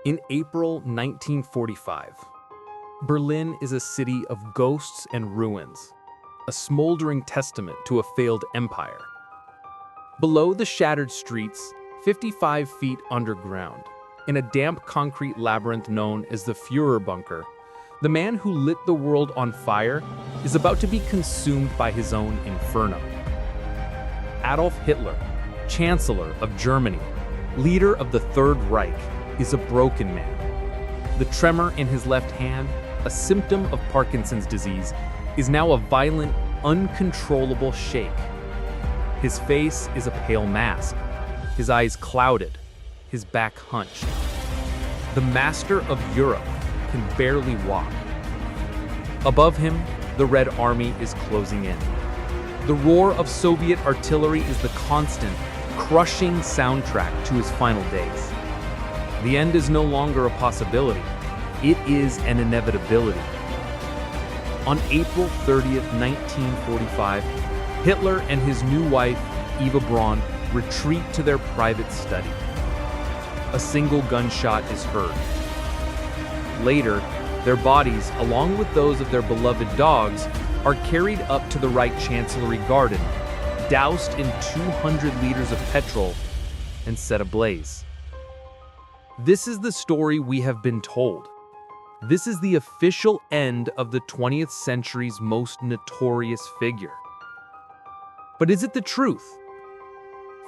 In April 1945, Berlin is a city of ghosts and ruins, a smoldering testament to a failed empire. Below the shattered streets, 55 feet underground, in a damp concrete labyrinth known as the Führer bunker, the man who lit the world on fire is about to be consumed by his own inferno. Adolf Hitler, Chancellor of Germany, leader of the Third Reich, is a broken man. The tremor in his left hand, a symptom of Parkinson's disease, is now a violent, uncontrollable shake. His face is a pale mask, his eyes clouded, his back hunched. The master of Europe can barely walk. Above him, the Red Army is closing in. The roar of Soviet artillery is the constant, crushing soundtrack to his final days. The end is no longer a possibility. It is an inevitability. On April 30th, 1945, Hitler and his new wife, Eva Braun, retreat to their private study. A single gunshot is heard. Later, their bodies, along with those of their beloved dogs, are carried up to the Reich Chancellery garden, doused in 200 liters of petrol, and set ablaze. This is the story we have been told. This is the official end of the 20th century's most notorious figure. But is it the truth?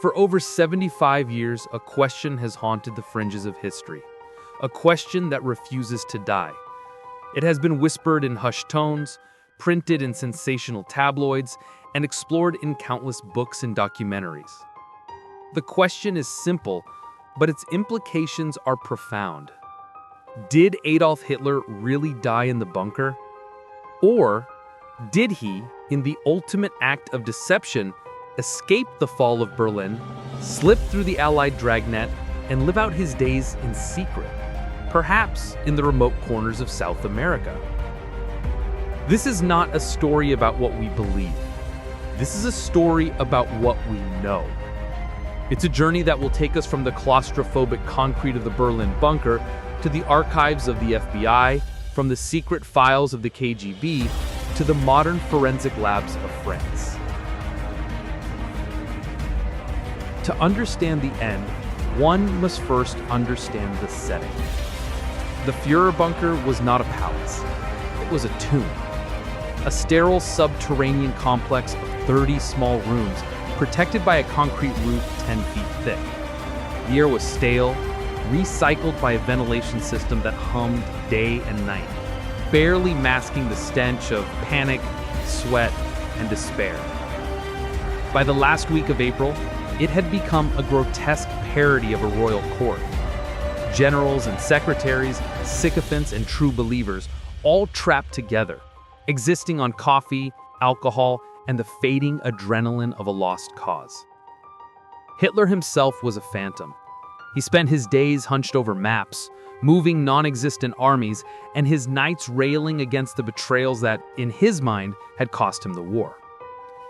For over 75 years, a question has haunted the fringes of history, a question that refuses to die. It has been whispered in hushed tones, printed in sensational tabloids, and explored in countless books and documentaries. The question is simple, but its implications are profound. Did Adolf Hitler really die in the bunker? Or did he, in the ultimate act of deception, escape the fall of Berlin, slip through the Allied dragnet, and live out his days in secret, perhaps in the remote corners of South America? This is not a story about what we believe. This is a story about what we know. It's a journey that will take us from the claustrophobic concrete of the Berlin bunker to the archives of the FBI, from the secret files of the KGB to the modern forensic labs of France. To understand the end, one must first understand the setting. The Führer bunker was not a palace. It was a tomb. A sterile subterranean complex of 30 small rooms protected by a concrete roof 10 feet thick. The air was stale, recycled by a ventilation system that hummed day and night, barely masking the stench of panic, sweat, and despair. By the last week of April, it had become a grotesque parody of a royal court. Generals and secretaries, sycophants and true believers, all trapped together, existing on coffee, alcohol, and the fading adrenaline of a lost cause. Hitler himself was a phantom. He spent his days hunched over maps, moving non-existent armies, and his nights railing against the betrayals that, in his mind, had cost him the war.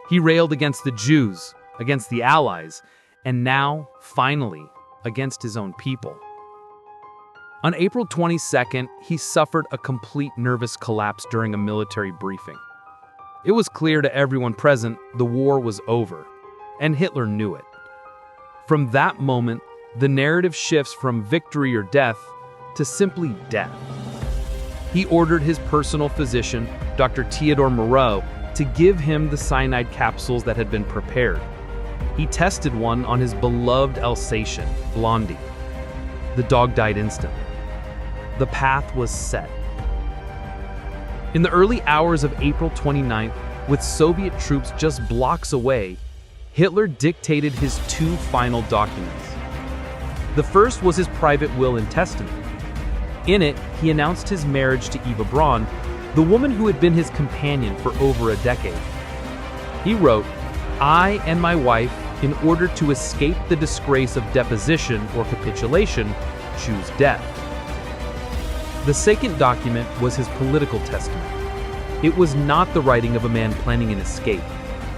He railed against the Jews, against the Allies, and now, finally, against his own people. On April 22nd, he suffered a complete nervous collapse during a military briefing. It was clear to everyone present the war was over, and Hitler knew it. From that moment, the narrative shifts from victory or death to simply death. He ordered his personal physician, Dr. Theodor Moreau, to give him the cyanide capsules that had been prepared. He tested one on his beloved Alsatian, Blondie. The dog died instantly. The path was set. In the early hours of April 29th, with Soviet troops just blocks away, Hitler dictated his two final documents. The first was his private will and testament. In it, he announced his marriage to Eva Braun, the woman who had been his companion for over a decade. He wrote, "I and my wife, in order to escape the disgrace of deposition or capitulation, choose death." The second document was his political testament. It was not the writing of a man planning an escape.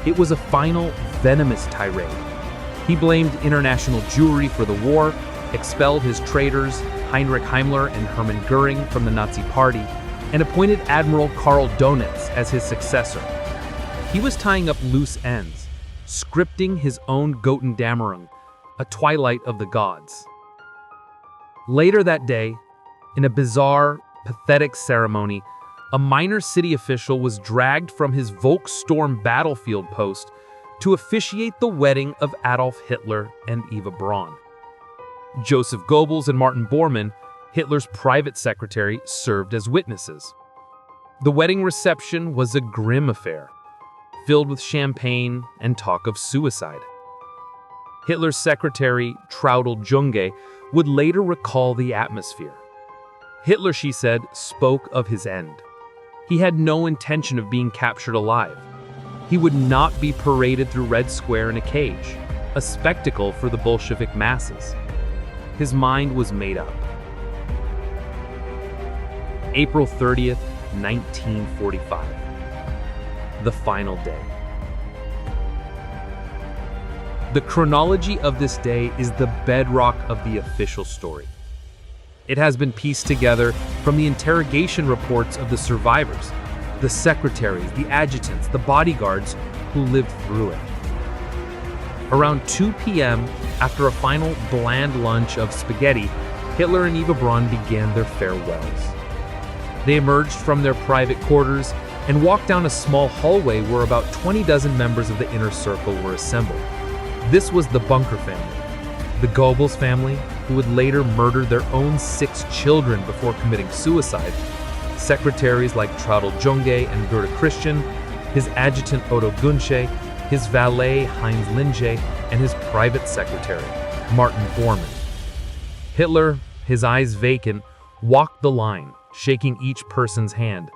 It was a final, venomous tirade. He blamed international Jewry for the war, expelled his traitors, Heinrich Himmler and Hermann Göring, from the Nazi Party, and appointed Admiral Karl Dönitz as his successor. He was tying up loose ends, scripting his own Götterdämmerung, a twilight of the gods. Later that day, in a bizarre, pathetic ceremony, a minor city official was dragged from his Volkssturm battlefield post to officiate the wedding of Adolf Hitler and Eva Braun. Joseph Goebbels and Martin Bormann, Hitler's private secretary, served as witnesses. The wedding reception was a grim affair, filled with champagne and talk of suicide. Hitler's secretary, Traudl Junge, would later recall the atmosphere. Hitler, she said, spoke of his end. He had no intention of being captured alive. He would not be paraded through Red Square in a cage, a spectacle for the Bolshevik masses. His mind was made up. April 30th, 1945. The final day. The chronology of this day is the bedrock of the official story. It has been pieced together from the interrogation reports of the survivors, the secretaries, the adjutants, the bodyguards who lived through it. Around 2 p.m., after a final bland lunch of spaghetti, Hitler and Eva Braun began their farewells. They emerged from their private quarters and walked down a small hallway where about 20 members of the inner circle were assembled. This was the Bunker family, the Goebbels family, who would later murder their own 6 children before committing suicide, secretaries like Traudl Junge and Gerda Christian, his adjutant Otto Gunsche, his valet Heinz Linge, and his private secretary, Martin Bormann. Hitler, his eyes vacant, walked the line, shaking each person's hand.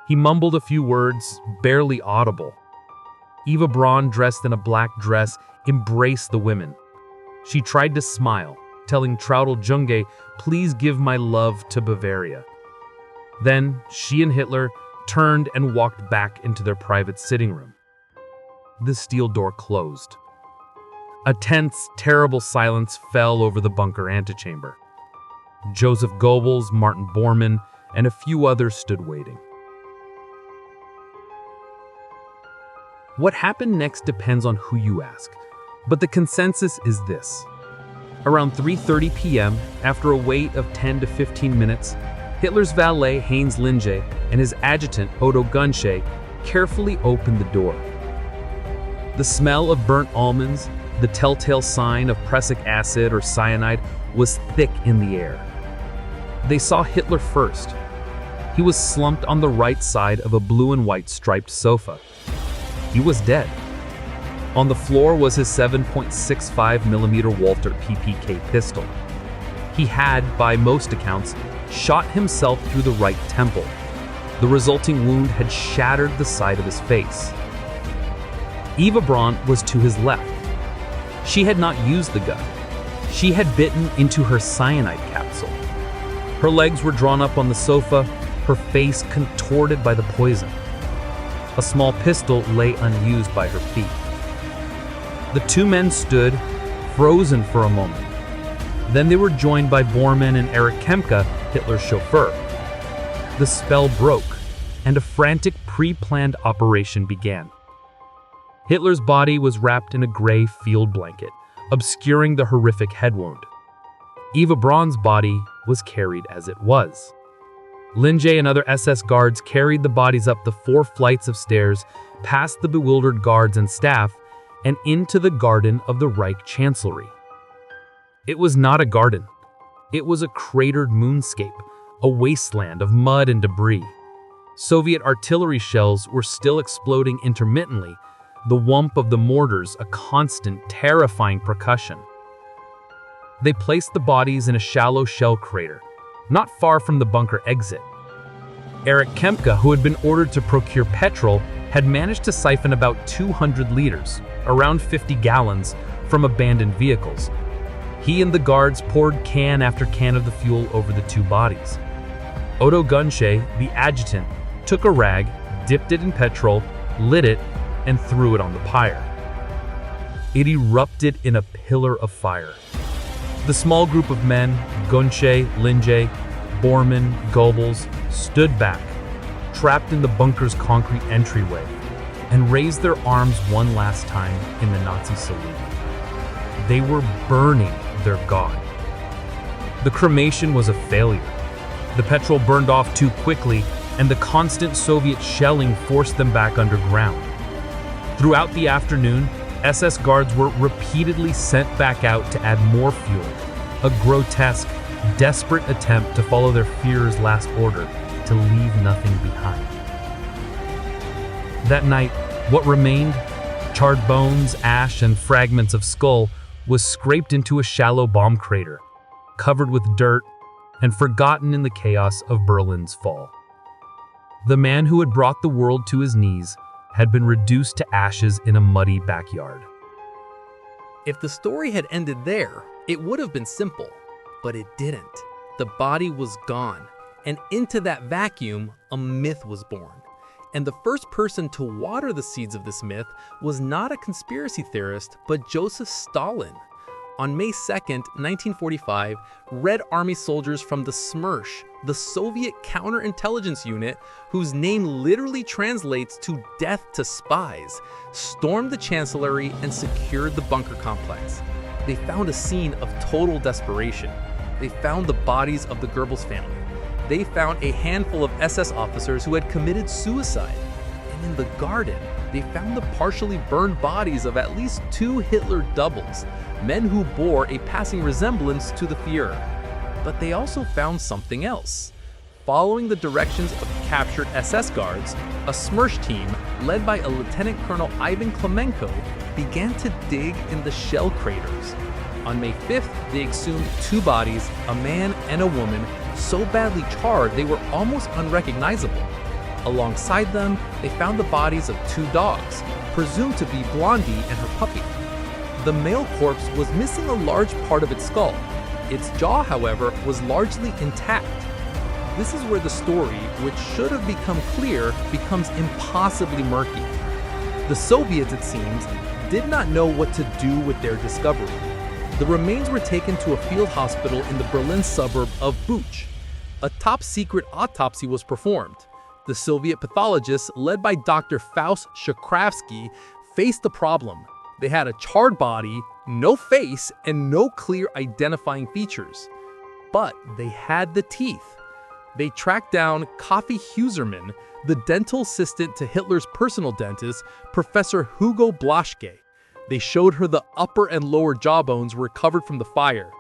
He mumbled a few words, barely audible. Eva Braun, dressed in a black dress, embraced the women. She tried to smile, telling Traudl Junge, "Please give my love to Bavaria." Then she and Hitler turned and walked back into their private sitting room. The steel door closed. A tense, terrible silence fell over the bunker antechamber. Joseph Goebbels, Martin Bormann, and a few others stood waiting. What happened next depends on who you ask, but the consensus is this. Around 3:30 p.m., after a wait of 10 to 15 minutes, Hitler's valet Heinz Linge and his adjutant Otto Gunsche carefully opened the door. The smell of burnt almonds, the telltale sign of prussic acid or cyanide, was thick in the air. They saw Hitler first. He was slumped on the right side of a blue and white striped sofa. He was dead. On the floor was his 7.65mm Walter PPK pistol. He had, by most accounts, shot himself through the right temple. The resulting wound had shattered the side of his face. Eva Braun was to his left. She had not used the gun. She had bitten into her cyanide capsule. Her legs were drawn up on the sofa, her face contorted by the poison. A small pistol lay unused by her feet. The two men stood, frozen for a moment. Then they were joined by Bormann and Erich Kempka, Hitler's chauffeur. The spell broke, and a frantic pre-planned operation began. Hitler's body was wrapped in a gray field blanket, obscuring the horrific head wound. Eva Braun's body was carried as it was. Linge and other SS guards carried the bodies up the 4 flights of stairs, past the bewildered guards and staff, and into the garden of the Reich Chancellery. It was not a garden. It was a cratered moonscape, a wasteland of mud and debris. Soviet artillery shells were still exploding intermittently, the whump of the mortars a constant, terrifying percussion. They placed the bodies in a shallow shell crater, not far from the bunker exit. Erich Kempka, who had been ordered to procure petrol, had managed to siphon about 200 liters, around 50 gallons, from abandoned vehicles. He and the guards poured can after can of the fuel over the 2 bodies. Otto Gunsche, the adjutant, took a rag, dipped it in petrol, lit it, and threw it on the pyre. It erupted in a pillar of fire. The small group of men, Gunsche, Linje, Bormann, Goebbels, stood back, trapped in the bunker's concrete entryway, and raised their arms one last time in the Nazi salute. They were burning their god. The cremation was a failure. The petrol burned off too quickly, and the constant Soviet shelling forced them back underground. Throughout the afternoon, SS guards were repeatedly sent back out to add more fuel, a grotesque, desperate attempt to follow their Führer's last order to leave nothing behind. That night, what remained, charred bones, ash, and fragments of skull, was scraped into a shallow bomb crater, covered with dirt, and forgotten in the chaos of Berlin's fall. The man who had brought the world to his knees had been reduced to ashes in a muddy backyard. If the story had ended there, it would have been simple, but it didn't. The body was gone, and into that vacuum, a myth was born. And the first person to water the seeds of this myth was not a conspiracy theorist, but Joseph Stalin. On May 2nd, 1945, Red Army soldiers from the SMERSH, the Soviet counterintelligence unit, whose name literally translates to death to spies, stormed the Chancellery and secured the bunker complex. They found a scene of total desperation. They found the bodies of the Goebbels family. They found a handful of SS officers who had committed suicide. And in the garden, they found the partially burned bodies of at least 2 Hitler doubles, men who bore a passing resemblance to the Führer. But they also found something else. Following the directions of captured SS guards, a SMERSH team, led by a Lieutenant Colonel Ivan Klemenko, began to dig in the shell craters. On May 5th, they exhumed 2 bodies, a man and a woman, so badly charred they were almost unrecognizable. Alongside them, they found the bodies of 2 dogs, presumed to be Blondie and her puppy. The male corpse was missing a large part of its skull. Its jaw, however, was largely intact. This is where the story, which should have become clear, becomes impossibly murky. The Soviets, it seems, did not know what to do with their discovery. The remains were taken to a field hospital in the Berlin suburb of Buch. A top-secret autopsy was performed. The Soviet pathologists, led by Dr. Faust Shakravsky, faced the problem. They had a charred body, no face, and no clear identifying features. But they had the teeth. They tracked down Kaffee Husermann, the dental assistant to Hitler's personal dentist, Professor Hugo Blaschke. They showed her the upper and lower jawbones were recovered from the fire.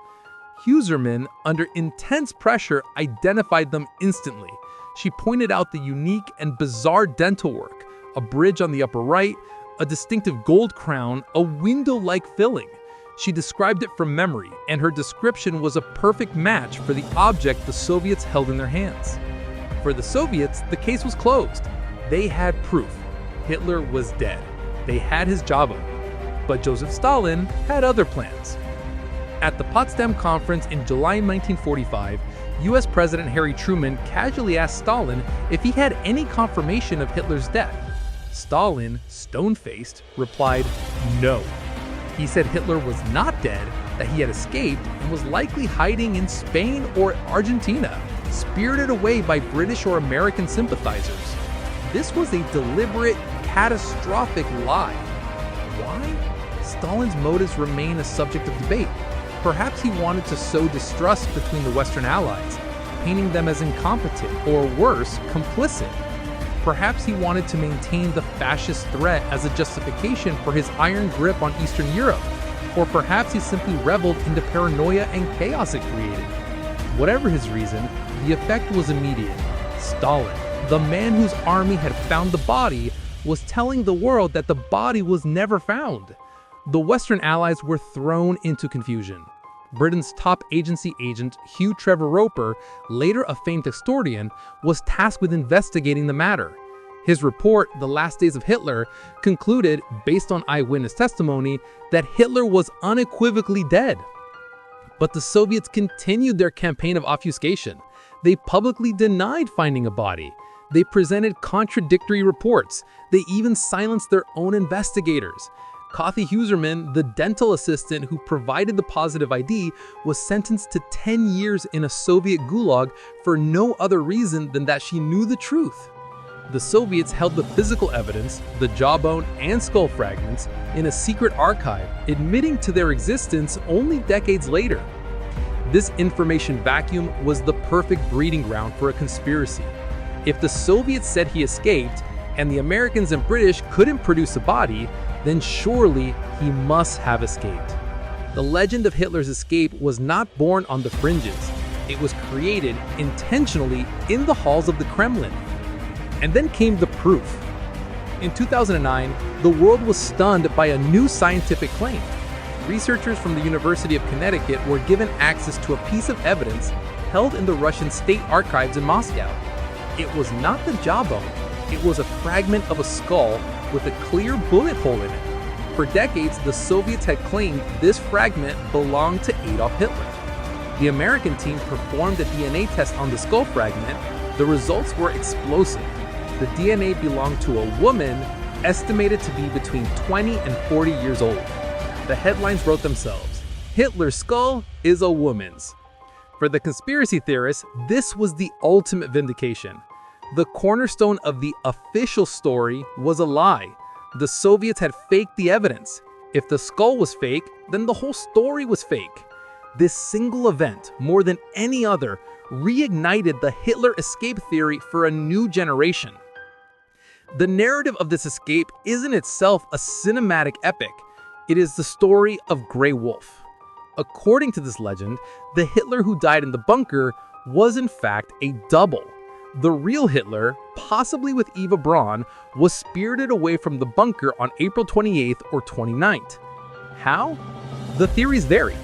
Husermann, under intense pressure, identified them instantly. She pointed out the unique and bizarre dental work, a bridge on the upper right, a distinctive gold crown, a window-like filling. She described it from memory, and her description was a perfect match for the object the Soviets held in their hands. For the Soviets, the case was closed. They had proof. Hitler was dead. They had his jawbone. But Joseph Stalin had other plans. At the Potsdam Conference in July 1945, US President Harry Truman casually asked Stalin if he had any confirmation of Hitler's death. Stalin, stone-faced, replied, no. He said Hitler was not dead, that he had escaped and was likely hiding in Spain or Argentina, spirited away by British or American sympathizers. This was a deliberate, catastrophic lie. Why? Stalin's motives remain a subject of debate. Perhaps he wanted to sow distrust between the Western Allies, painting them as incompetent or worse, complicit. Perhaps he wanted to maintain the fascist threat as a justification for his iron grip on Eastern Europe, or perhaps he simply reveled in the paranoia and chaos it created. Whatever his reason, the effect was immediate. Stalin, the man whose army had found the body, was telling the world that the body was never found. The Western Allies were thrown into confusion. Britain's top agency agent, Hugh Trevor Roper, later a famed historian, was tasked with investigating the matter. His report, The Last Days of Hitler, concluded, based on eyewitness testimony, that Hitler was unequivocally dead. But the Soviets continued their campaign of obfuscation. They publicly denied finding a body. They presented contradictory reports. They even silenced their own investigators. Kathy Huserman, the dental assistant who provided the positive ID, was sentenced to 10 years in a Soviet gulag for no other reason than that she knew the truth. The Soviets held the physical evidence, the jawbone and skull fragments, in a secret archive, admitting to their existence only decades later. This information vacuum was the perfect breeding ground for a conspiracy. If the Soviets said he escaped, and the Americans and British couldn't produce a body, then surely he must have escaped. The legend of Hitler's escape was not born on the fringes. It was created intentionally in the halls of the Kremlin. And then came the proof. In 2009, the world was stunned by a new scientific claim. Researchers from the University of Connecticut were given access to a piece of evidence held in the Russian state archives in Moscow. It was not the jawbone. It was a fragment of a skull with a clear bullet hole in it. For decades, the Soviets had claimed this fragment belonged to Adolf Hitler. The American team performed a DNA test on the skull fragment. The results were explosive. The DNA belonged to a woman estimated to be between 20 and 40 years old. The headlines wrote themselves: Hitler's skull is a woman's. For the conspiracy theorists, this was the ultimate vindication. The cornerstone of the official story was a lie. The Soviets had faked the evidence. If the skull was fake, then the whole story was fake. This single event, more than any other, reignited the Hitler escape theory for a new generation. The narrative of this escape is in itself a cinematic epic. It is the story of Grey Wolf. According to this legend, the Hitler who died in the bunker was in fact a double. The real Hitler, possibly with Eva Braun, was spirited away from the bunker on April 28th or 29th. How? The theories vary.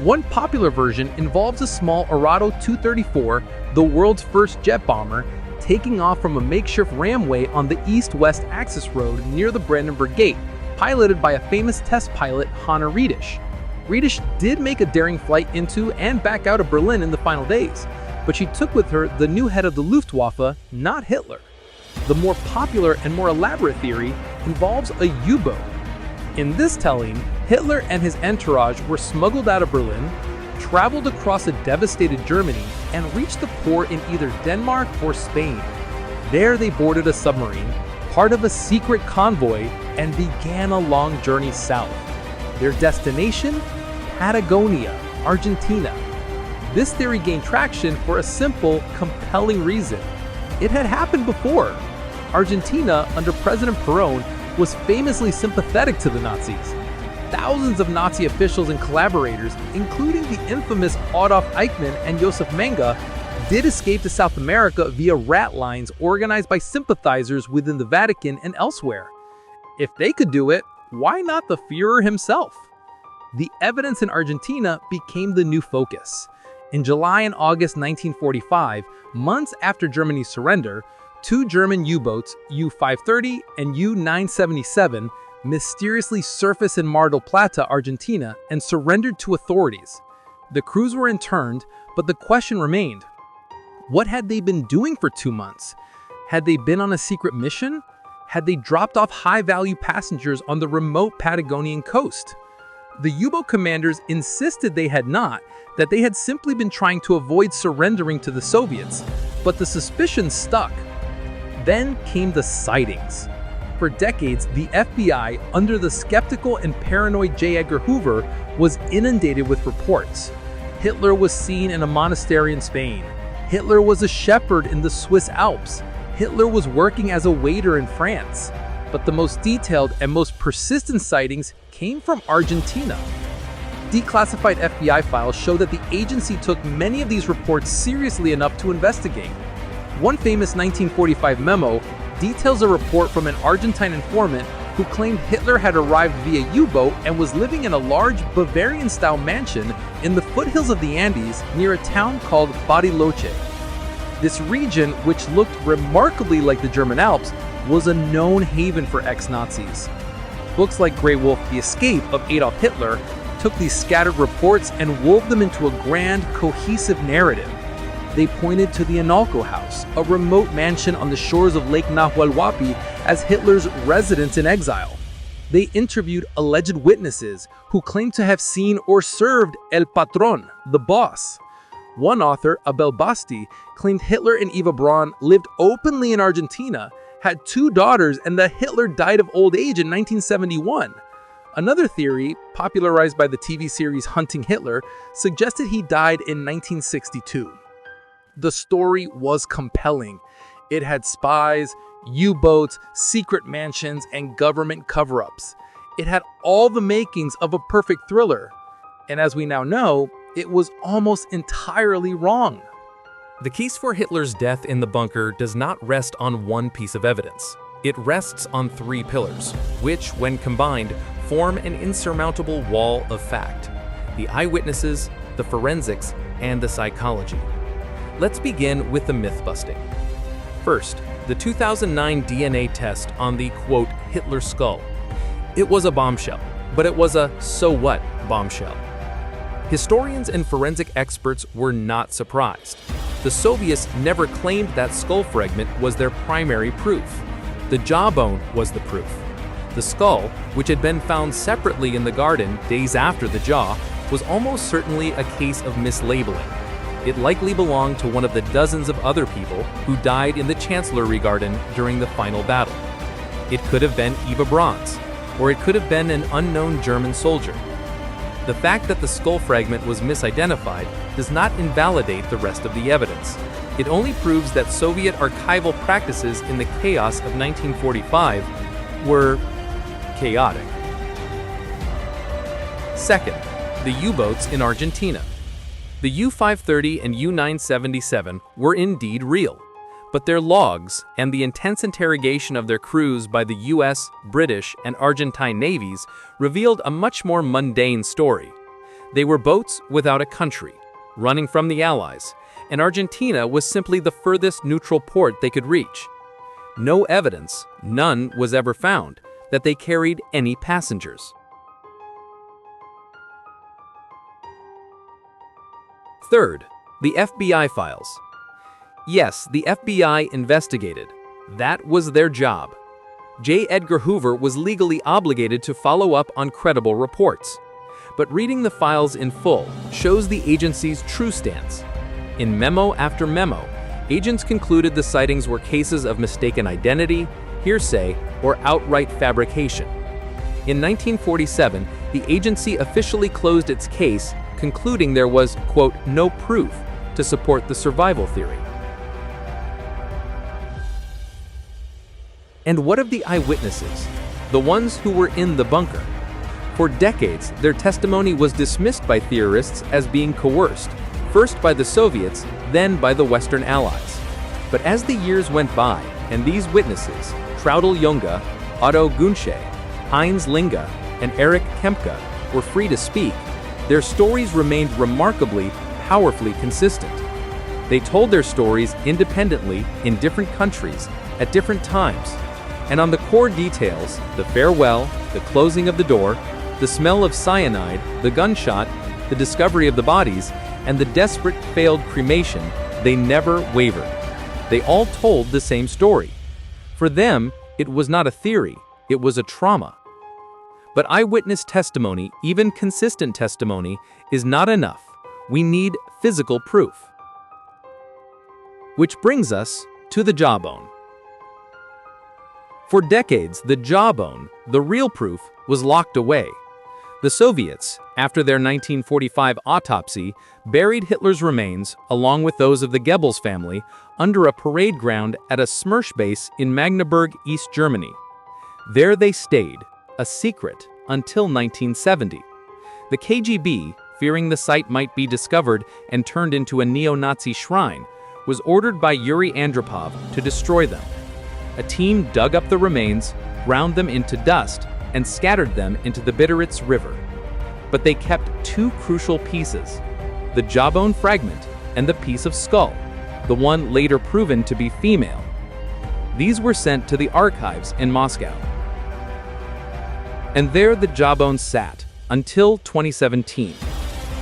One popular version involves a small Arado 234, the world's first jet bomber, taking off from a makeshift ramway on the east-west axis road near the Brandenburg Gate, piloted by a famous test pilot, Hanna Riedisch. Riedisch did make a daring flight into and back out of Berlin in the final days, but she took with her the new head of the Luftwaffe, not Hitler. The more popular and more elaborate theory involves a U-boat. In this telling, Hitler and his entourage were smuggled out of Berlin, traveled across a devastated Germany, and reached the port in either Denmark or Spain. There they boarded a submarine, part of a secret convoy, and began a long journey south. Their destination? Patagonia, Argentina. This theory gained traction for a simple, compelling reason. It had happened before. Argentina, under President Perón, was famously sympathetic to the Nazis. Thousands of Nazi officials and collaborators, including the infamous Adolf Eichmann and Josef Mengele, did escape to South America via rat lines organized by sympathizers within the Vatican and elsewhere. If they could do it, why not the Führer himself? The evidence in Argentina became the new focus. In July and August 1945, months after Germany's surrender, two German U-boats, U-530 and U-977, mysteriously surfaced in Mar del Plata, Argentina, and surrendered to authorities. The crews were interned, but the question remained: what had they been doing for 2 months? Had they been on a secret mission? Had they dropped off high-value passengers on the remote Patagonian coast? The U-boat commanders insisted they had not, that they had simply been trying to avoid surrendering to the Soviets, but the suspicion stuck. Then came the sightings. For decades, the FBI, under the skeptical and paranoid J. Edgar Hoover, was inundated with reports. Hitler was seen in a monastery in Spain. Hitler was a shepherd in the Swiss Alps. Hitler was working as a waiter in France. But the most detailed and most persistent sightings came from Argentina. Declassified FBI files show that the agency took many of these reports seriously enough to investigate. One famous 1945 memo details a report from an Argentine informant who claimed Hitler had arrived via U-boat and was living in a large Bavarian-style mansion in the foothills of the Andes near a town called Bariloche. This region, which looked remarkably like the German Alps, was a known haven for ex-Nazis. Books like Grey Wolf, The Escape of Adolf Hitler took these scattered reports and wove them into a grand, cohesive narrative. They pointed to the Analco House, a remote mansion on the shores of Lake Nahuelhuapi, as Hitler's residence in exile. They interviewed alleged witnesses who claimed to have seen or served El Patron, the boss. One author, Abel Basti, claimed Hitler and Eva Braun lived openly in Argentina, had 2 daughters, and that Hitler died of old age in 1971. Another theory, popularized by the TV series Hunting Hitler, suggested he died in 1962. The story was compelling. It had spies, U-boats, secret mansions, and government cover-ups. It had all the makings of a perfect thriller. And as we now know, it was almost entirely wrong. The case for Hitler's death in the bunker does not rest on one piece of evidence. It rests on 3 pillars, which, when combined, form an insurmountable wall of fact: the eyewitnesses, the forensics, and the psychology. Let's begin with the myth-busting. First, the 2009 DNA test on the, quote, Hitler skull. It was a bombshell, but it was a so what bombshell. Historians and forensic experts were not surprised. The Soviets never claimed that skull fragment was their primary proof. The jawbone was the proof. The skull, which had been found separately in the garden days after the jaw, was almost certainly a case of mislabeling. It likely belonged to one of the dozens of other people who died in the Chancellery garden during the final battle. It could have been Eva Braun's, or it could have been an unknown German soldier. The fact that the skull fragment was misidentified does not invalidate the rest of the evidence. It only proves that Soviet archival practices in the chaos of 1945 were chaotic. Second, the U-boats in Argentina. The U-530 and U-977 were indeed real, but their logs and the intense interrogation of their crews by the US, British, and Argentine navies revealed a much more mundane story. They were boats without a country, running from the Allies, and Argentina was simply the furthest neutral port they could reach. No evidence, none was ever found, that they carried any passengers. Third, the FBI files. Yes, the FBI investigated. That was their job. J. Edgar Hoover was legally obligated to follow up on credible reports. But reading the files in full shows the agency's true stance. In memo after memo, agents concluded the sightings were cases of mistaken identity, hearsay, or outright fabrication. In 1947, the agency officially closed its case, concluding there was, quote, no proof to support the survival theory. And what of the eyewitnesses, the ones who were in the bunker? For decades, their testimony was dismissed by theorists as being coerced, first by the Soviets, then by the Western Allies. But as the years went by, and these witnesses, Traudl Junge, Otto Gunsche, Heinz Linge, and Erich Kempka, were free to speak, their stories remained remarkably, powerfully consistent. They told their stories independently in different countries, at different times, and on the core details, the farewell, the closing of the door, the smell of cyanide, the gunshot, the discovery of the bodies, and the desperate failed cremation, they never wavered. They all told the same story. For them, it was not a theory, it was a trauma. But eyewitness testimony, even consistent testimony, is not enough. We need physical proof. Which brings us to the jawbone. For decades, the jawbone, the real proof, was locked away. The Soviets, after their 1945 autopsy, buried Hitler's remains, along with those of the Goebbels family, under a parade ground at a Smersh base in Magdeburg, East Germany. There they stayed, a secret, until 1970. The KGB, fearing the site might be discovered and turned into a neo-Nazi shrine, was ordered by Yuri Andropov to destroy them. A team dug up the remains, ground them into dust, and scattered them into the Bitteritz River. But they kept 2 crucial pieces, the jawbone fragment and the piece of skull, the one later proven to be female. These were sent to the archives in Moscow. And there the jawbone sat, until 2017.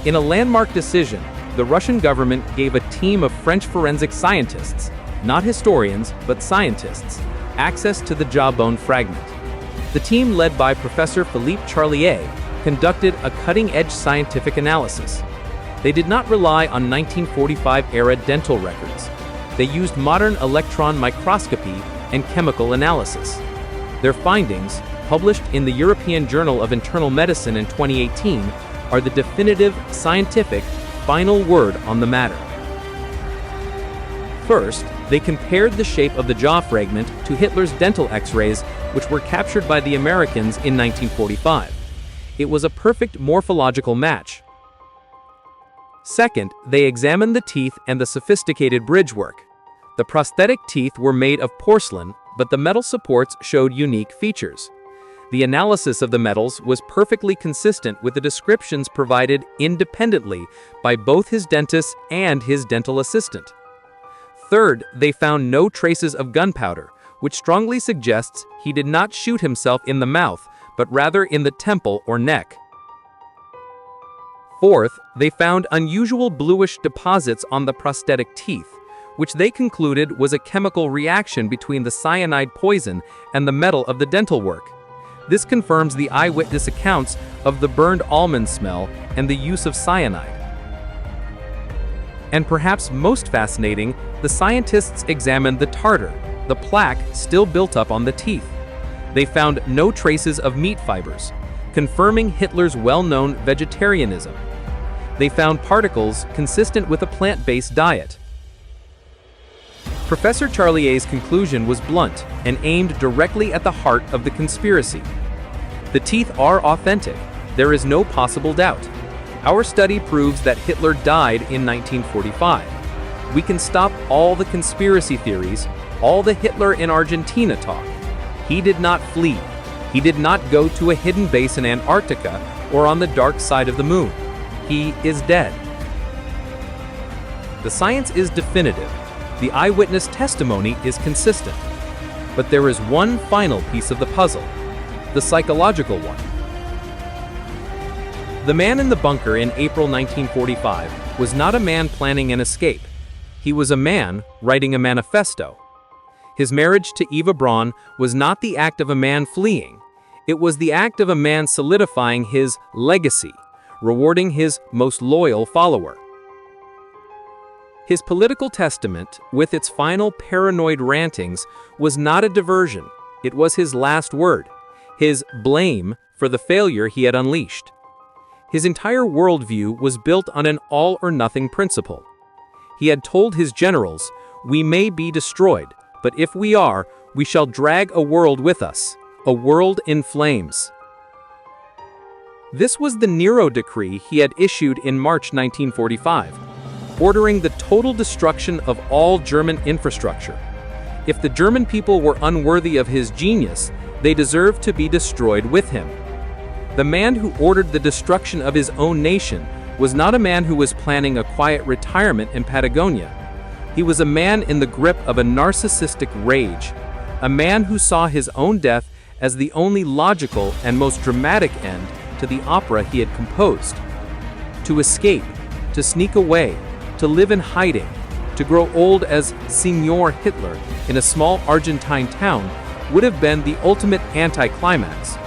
In a landmark decision, the Russian government gave a team of French forensic scientists, not historians, but scientists, access to the jawbone fragment. The team led by Professor Philippe Charlier conducted a cutting-edge scientific analysis. They did not rely on 1945-era dental records. They used modern electron microscopy and chemical analysis. Their findings, published in the European Journal of Internal Medicine in 2018, are the definitive scientific final word on the matter. First, they compared the shape of the jaw fragment to Hitler's dental X-rays, which were captured by the Americans in 1945. It was a perfect morphological match. Second, they examined the teeth and the sophisticated bridge work. The prosthetic teeth were made of porcelain, but the metal supports showed unique features. The analysis of the metals was perfectly consistent with the descriptions provided independently by both his dentist and his dental assistant. Third, they found no traces of gunpowder, which strongly suggests he did not shoot himself in the mouth, but rather in the temple or neck. Fourth, they found unusual bluish deposits on the prosthetic teeth, which they concluded was a chemical reaction between the cyanide poison and the metal of the dental work. This confirms the eyewitness accounts of the burned almond smell and the use of cyanide. And perhaps most fascinating, the scientists examined the tartar, the plaque still built up on the teeth. They found no traces of meat fibers, confirming Hitler's well-known vegetarianism. They found particles consistent with a plant-based diet. Professor Charlier's conclusion was blunt and aimed directly at the heart of the conspiracy. The teeth are authentic. There is no possible doubt. Our study proves that Hitler died in 1945. We can stop all the conspiracy theories, all the Hitler in Argentina talk. He did not flee. He did not go to a hidden base in Antarctica or on the dark side of the moon. He is dead. The science is definitive. The eyewitness testimony is consistent. But there is one final piece of the puzzle, the psychological one. The man in the bunker in April 1945 was not a man planning an escape. He was a man writing a manifesto. His marriage to Eva Braun was not the act of a man fleeing. It was the act of a man solidifying his legacy, rewarding his most loyal follower. His political testament, with its final paranoid rantings, was not a diversion. It was his last word, his blame for the failure he had unleashed. His entire worldview was built on an all-or-nothing principle. He had told his generals, "We may be destroyed, but if we are, we shall drag a world with us, a world in flames." This was the Nero decree he had issued in March 1945. Ordering the total destruction of all German infrastructure. If the German people were unworthy of his genius, they deserved to be destroyed with him. The man who ordered the destruction of his own nation was not a man who was planning a quiet retirement in Patagonia. He was a man in the grip of a narcissistic rage, a man who saw his own death as the only logical and most dramatic end to the opera he had composed. To escape, to sneak away, to live in hiding, to grow old as Signor Hitler in a small Argentine town would have been the ultimate anticlimax.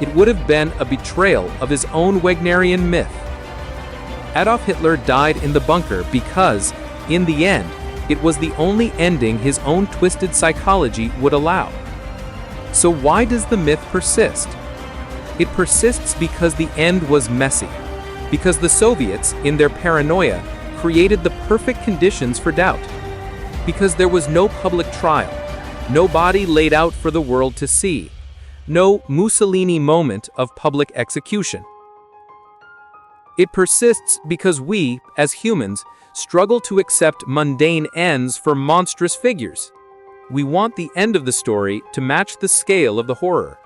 It would have been a betrayal of his own Wagnerian myth. Adolf Hitler died in the bunker because, in the end, it was the only ending his own twisted psychology would allow. So why does the myth persist? It persists because the end was messy, because the Soviets, in their paranoia, created the perfect conditions for doubt, because there was no public trial, no body laid out for the world to see, no Mussolini moment of public execution. It persists because we, as humans, struggle to accept mundane ends for monstrous figures. We want the end of the story to match the scale of the horror.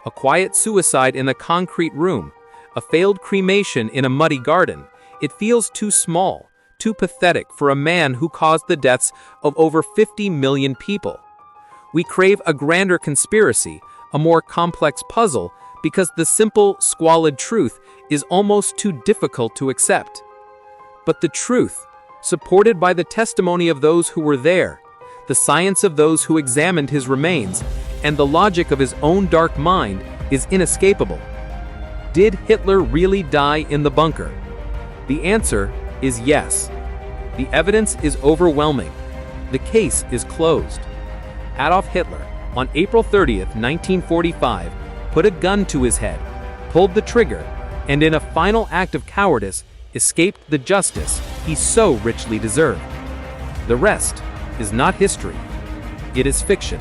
A quiet suicide in a concrete room, a failed cremation in a muddy garden. It feels too small, too pathetic for a man who caused the deaths of over 50 million people. We crave a grander conspiracy, a more complex puzzle, because the simple, squalid truth is almost too difficult to accept. But the truth, supported by the testimony of those who were there, the science of those who examined his remains, and the logic of his own dark mind is inescapable. Did Hitler really die in the bunker? The answer is yes. The evidence is overwhelming. The case is closed. Adolf Hitler, on April 30th, 1945, put a gun to his head, pulled the trigger, and in a final act of cowardice, escaped the justice he so richly deserved. The rest is not history. It is fiction.